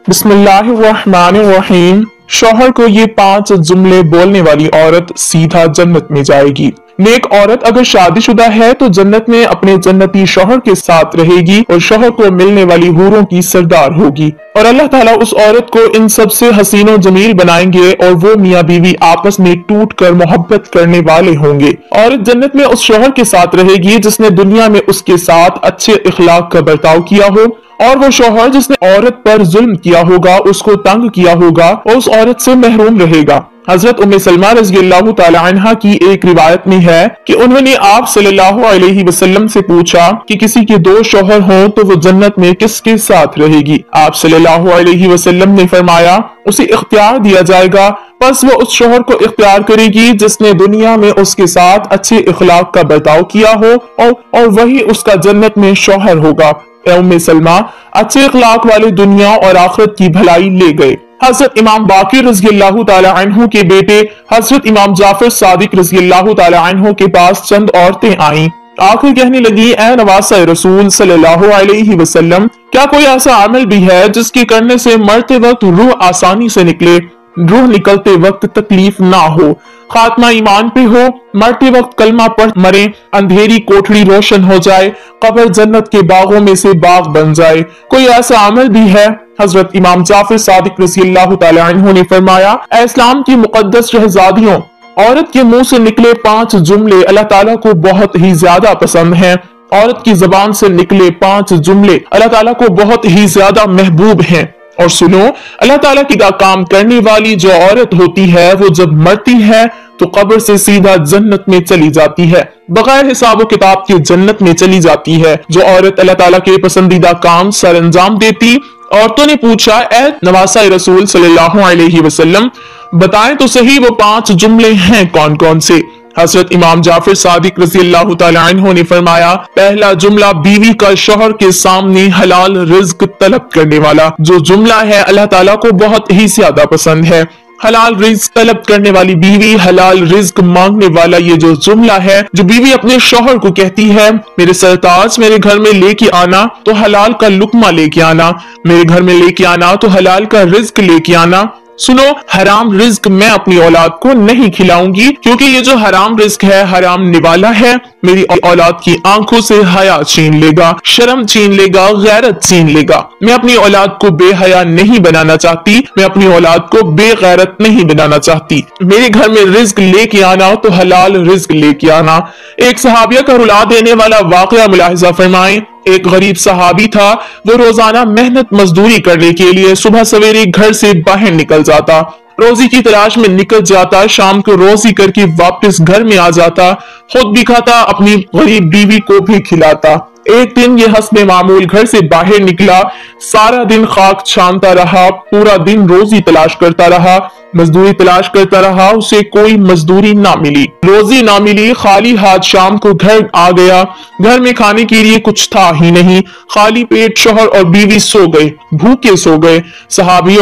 बिस्मिल्लाहिर्रहमानिर्रहीम। शौहर को ये 5 जुमले बोलने वाली औरत सीधा जन्नत में जाएगी। नेक औरत अगर शादीशुदा है तो जन्नत में अपने जन्नती शौहर के साथ रहेगी और शौहर को मिलने वाली हूरों की सरदार होगी। और अल्लाह ताला उस औरत को इन सबसे हसीनो जमील बनाएंगे और वो मियाँ बीवी आपस में टूट कर मोहब्बत करने वाले होंगे। औरत जन्नत में उस शौहर के साथ रहेगी जिसने दुनिया में उसके साथ अच्छे इखलाक का बर्ताव किया हो, और वो शौहर जिसने औरत पर जुल्म किया होगा, उसको तंग किया होगा और उस औरत से महरूम रहेगा। हजरत उम्मे सलमा रज़ियल्लाहु ताला अन्हा की एक रिवायत में है कि उन्होंने आप सल्लल्लाहु अलैहि वसल्लम से पूछा कि किसी के 2 शौहर हों तो वो जन्नत में किसके साथ रहेगी। आप सल्लल्लाहु अलैहि वसल्लम ने फरमाया उसे इख्तियार दिया जाएगा, बस वो उस शौहर को इख्तियार करेगी जिसने दुनिया में उसके साथ अच्छे इखलाक का बर्ताव किया हो और वही उसका जन्नत में शौहर होगा। उम्मे सलमा अच्छे इखलाक वाले दुनिया और आखिरत की भलाई ले गए। हजरत इमाम बाकिर रज़ियल्लाहु ताला अन्हु के बेटे हजरत इमाम जाफर सादिक रज़ियल्लाहु ताला अन्हु के पास चंद औरतें आईं। आखिर कहने लगी, ए नवासा रसूल सल्लल्लाहु अलैहि वसल्लम, क्या कोई ऐसा अमल भी है जिसके करने से मरते वक्त रूह आसानी से निकले, रूह निकलते वक्त तकलीफ ना हो, खात्मा ईमान पे हो, मरते वक्त कलमा पढ़ मरे, अंधेरी कोठरी रोशन हो जाए, कब्र जन्नत के बागों में से बाग बन जाए, कोई ऐसा अमल भी है? हजरत इमाम जाफर सादिक रज़ियल्लाहु ताला अन्हु ने फरमाया, ए इस्लाम की मुकद्दस शहजादियों, औरत के मुंह से निकले 5 जुमले अल्लाह ताला को बहुत ही ज्यादा पसंद हैं। औरत की जबान से निकले 5 जुमले अल्लाह ताला को बहुत ही ज्यादा महबूब हैं। और सुनो, अल्लाह ताला की काम करने वाली जो औरत होती है वो जब मरती है तो कब्र से सीधा जन्नत में चली जाती है, बगैर हिसाब व किताब के जन्नत में चली जाती है। जो औरत अल्लाह ताला के पसंदीदा काम सर अंजाम देती। औरतों ने पूछा, ए नवासा रसूल सल्लल्लाहु अलैहि वसल्लम, बताएं तो सही वो 5 जुमले हैं कौन कौन से? हजरत इमाम जाफर सादिक रज़ियल्लाहु ताला अन्हु ने फरमाया, पहला जुमला बीवी का शौहर के सामने हलाल रिज्क तलब करने वाला। जो जुमला है अल्लाह ताला को बहुत ही ज्यादा पसंद है। हलाल रिज्क तलब करने वाली बीवी, हलाल रिज्क मांगने वाला ये जो जुमला है, जो बीवी अपने शौहर को कहती है, मेरे सरताज मेरे घर में लेके आना तो हलाल का लुकमा लेके आना, मेरे घर में लेके आना तो हलाल का रिज्क लेके आना। सुनो, हराम रिज्क मैं अपनी औलाद को नहीं खिलाऊंगी, क्योंकि ये जो हराम रिज्क है हराम निवाला है। मेरी औलाद की आंखों से हया छीन लेगा, शर्म छीन लेगा, गैरत छीन लेगा। मैं अपनी औलाद को बेहया नहीं बनाना चाहती, मैं अपनी औलाद को बेगैरत नहीं बनाना चाहती। मेरे घर में रिज्क लेके आना तो हलाल रिज्क लेके आना। एक सहाबिया का रुला देने वाला वाकया मुलाहिजा फरमाएं। एक गरीब सहाबी था, वो रोजाना मेहनत मजदूरी करने के लिए सुबह सवेरे घर से बाहर निकल जाता, रोजी की तलाश में निकल जाता, शाम को रोजी करके वापस घर में आ जाता, खुद भी खाता, अपनी गरीब बीवी को भी खिलाता। एक दिन ये हस्बे मामूल घर से बाहर निकला, सारा दिन खाक छानता रहा, पूरा दिन रोजी तलाश करता रहा, मजदूरी तलाश करता रहा, उसे कोई मजदूरी ना मिली, रोजी ना मिली, खाली हाथ शाम को घर आ गया। घर में खाने के लिए कुछ था ही नहीं, खाली पेट शौहर और बीवी सो गए, भूखे सो गए। सहाबी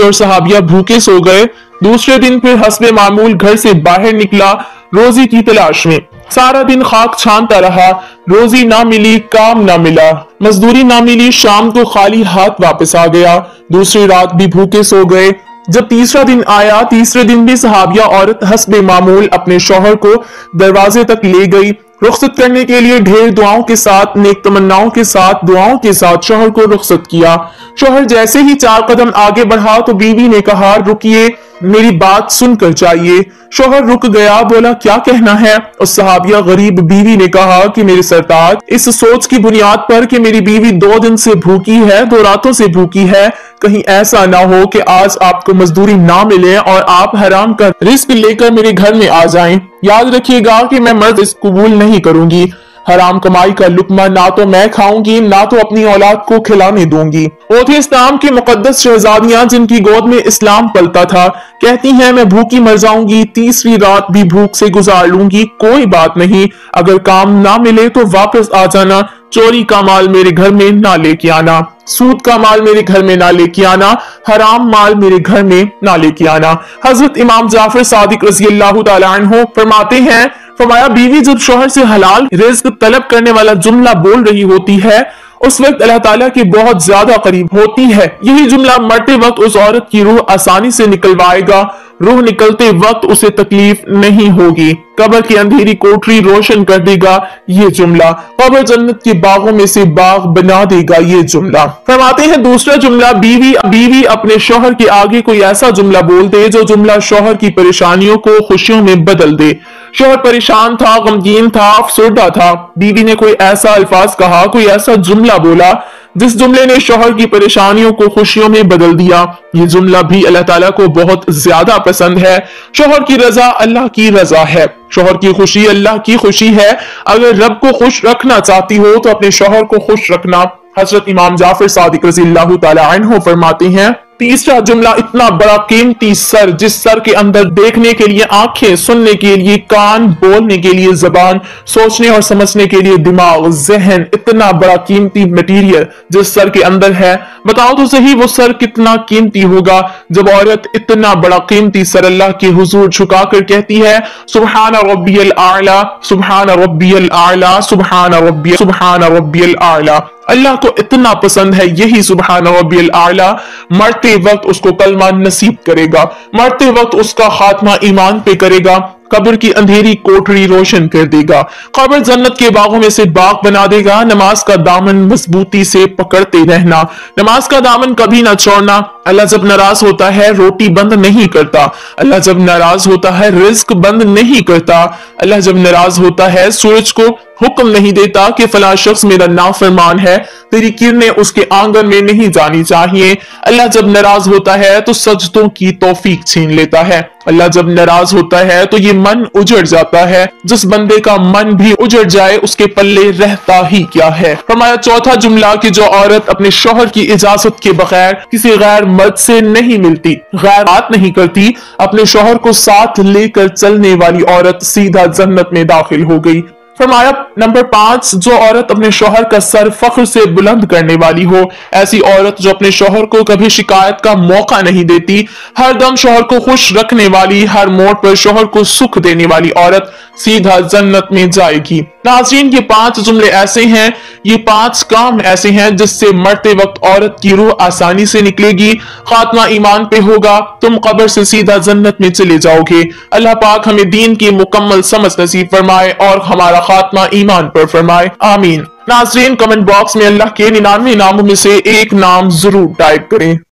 और सहाबिया भूखे सो गए। दूसरे दिन फिर हस्बे मामूल घर से बाहर निकला रोजी की तलाश में, सारा दिन खाक छानता रहा, रोजी ना मिली, काम ना मिला, मजदूरी ना मिली, शाम को खाली हाथ वापस आ गया। दूसरी रात भी भूखे सो गए। जब तीसरा दिन आया, तीसरे दिन भी सहाबिया औरत हस्बे मामूल अपने शौहर को दरवाजे तक ले गई, रुखसत करने के लिए ढेर दुआओं के साथ, नेक तमन्नाओं के साथ, दुआओं के साथ शौहर को रुखसत किया। शौहर जैसे ही 4 कदम आगे बढ़ा तो बीवी ने कहा, रुकिए, मेरी बात सुनकर जाइए। शौहर रुक गया, बोला, क्या कहना है? उस सहाबिया गरीब बीवी ने कहा कि मेरे सरताज, इस सोच की बुनियाद पर कि मेरी बीवी 2 दिन से भूखी है, 2 रातों से भूखी है, कहीं ऐसा ना हो कि आज आपको मजदूरी ना मिले और आप हराम का रिस्क लेकर मेरे घर में आ जाएं। याद रखिएगा कि मैं मर्द इसको कबूल नहीं करूंगी। हराम कमाई का लुकमा ना तो मैं खाऊंगी, ना तो अपनी औलाद को खिलाने दूंगी। वो थी इस्लाम की मुकद्दस शहजादियां जिनकी गोद में इस्लाम पलता था, कहती हैं, मैं भूखी मर जाऊंगी, तीसरी रात भी भूख से गुजार लूंगी, कोई बात नहीं, अगर काम ना मिले तो वापस आ जाना, चोरी का माल मेरे घर में ना लेके आना, सूद का माल मेरे घर में ना लेके आना, हराम माल मेरे घर में ना लेके आना। हजरत इमाम जाफर सादिक रज़ियल्लाहु ताला अन्हु फरमाते हैं, फरमाया, बीवी जब शौहर से हलाल रिज्क तलब करने वाला जुमला बोल रही होती है उस वक्त अल्लाह ताला के बहुत ज्यादा करीब होती है। यही जुमला मरते वक्त उस औरत की रूह आसानी से निकलवाएगा। रूह निकलते वक्त उसे तकलीफ नहीं होगी। कब्र की अंधेरी कोठरी रोशन कर देगा ये जुमला। कब्र जन्नत के बागों में से बाग बना देगा ये जुमला। फरमाते हैं दूसरा जुमला, बीवी अपने शौहर के आगे कोई ऐसा जुमला बोल दे जो जुमला शौहर की परेशानियों को खुशियों में बदल दे। शौहर परेशान था, गमगीन था, अफसरदा था। बीवी ने कोई ऐसा अल्फाज कहा, कोई ऐसा जुमला बोला जिस जुमले ने शौहर की परेशानियों को खुशियों में बदल दिया। ये जुमला भी अल्लाह ताला को बहुत ज्यादा पसंद है। शौहर की रजा अल्लाह की रजा है, शौहर की खुशी अल्लाह की खुशी है। अगर रब को खुश रखना चाहती हो तो अपने शौहर को खुश रखना। हजरत इमाम जाफर सादिक रज़ी अल्लाह तआला अन्हु फरमाते हैं, तीसरा जुमला, इतना बड़ा कीमती सर, जिस सर के अंदर देखने के लिए आंखें, सुनने के लिए कान, बोलने के लिए जबान, सोचने और समझने के लिए दिमाग, जहन, इतना बड़ा कीमती मटेरियल जिस सर के अंदर है। बताओ तो सही वो सर कितना कीमती होगा जब औरत इतना बड़ा कीमती सर अल्लाह के हुजूर झुकाकर कहती है, सुब्हान रब्बियल आला, सुब्हान रब्बियल आला, सुब्हान रब्बियल आला। अल्लाह को इतना पसंद है यही सुब्हान रब्बियल आला। मरते वक्त उसको कलमा नसीब करेगा, मरते वक्त उसका खात्मा ईमान पे करेगा, कब्र की अंधेरी कोठरी रोशन कर देगा, कब्र जन्नत के बागों में से बाग बना देगा। नमाज का दामन मजबूती से पकड़ते रहना, नमाज का दामन कभी ना छोड़ना। अल्लाह जब नाराज होता है रोटी बंद नहीं करता, अल्लाह जब नाराज होता है रिज्क बंद नहीं करता, अल्लाह जब नाराज होता है सूरज को हुक्म नहीं देता कि फला शख्स मेरा नाफरमान है, तेरी किरणें उसके आंगन में नहीं जानी चाहिए। अल्लाह जब नाराज होता है तो सजदों की तौफीक छीन लेता है। अल्लाह जब नाराज होता है तो ये मन उजड़ जाता है। जिस बंदे का मन भी उजड़ जाए उसके पल्ले रहता ही क्या है। फरमाया चौथा जुमला कि जो औरत अपने शौहर की इजाजत के बगैर किसी गैर मर्द से नहीं मिलती, गैर बात नहीं करती, अपने शौहर को साथ लेकर चलने वाली औरत सीधा जन्नत में दाखिल हो गई। फरमाया नंबर 5, जो औरत अपने शौहर का सर फख्र से बुलंद करने वाली हो, ऐसी औरत जो अपने शौहर को कभी शिकायत का मौका नहीं देती, हर दम शौहर को खुश रखने वाली, हर मोड़ पर शौहर को सुख देने वाली औरत सीधा जन्नत में जाएगी। नाज़रीन, ये 5 जुमले ऐसे हैं, ये 5 काम ऐसे हैं जिससे मरते वक्त औरत की रूह आसानी से निकलेगी, खात्मा ईमान पे होगा, तुम कब्र से सीधा जन्नत में चले जाओगे। अल्लाह पाक हमें दीन की मुकम्मल समझ नसीब फरमाए और हमारा खात्मा ईमान पर फरमाए, आमीन। नाज़रीन, कमेंट बॉक्स में अल्लाह के 99 नामों में से एक नाम जरूर टाइप करें।